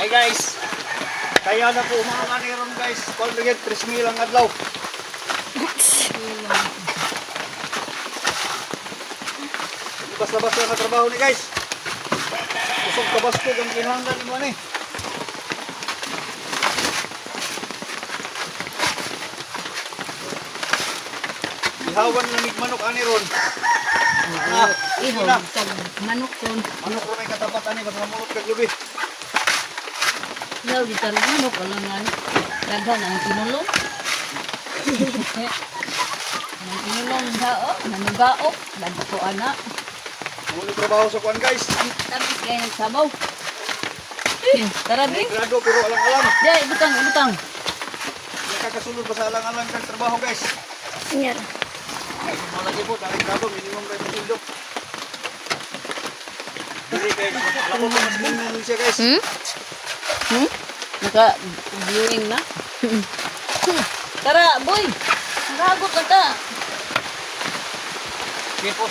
Hey guys, kaya na po mga kaniron guys. Colgate, 3,000 ang adlaw. Basta-basta na trabaho ni guys. Kusog kabastog ang kinahanglan mo ni. Ihawan na manok aniron. Iho, sa manok kon. Manok ron ay katapat ani basta mulot kag lubi. Yaw di tarong manok alangan. Daghan ang tinulong. Ang tinulong dao, nanugaok, dagko ana. Muli trabaho sa kuan guys. Tapos kaya nagsabaw. Tara May bi. grado pero alang-alang. Dai, ibutang, ibutang. Nakakasunod pa sa alang-alang kag trabaho guys. Inyar. Malagi po, tarik grado, minimum kayo matindok. Dili kay alam mo mas minimum siya guys. Naka-viewing na. Tara, boy. Naragot na ta. Kipos.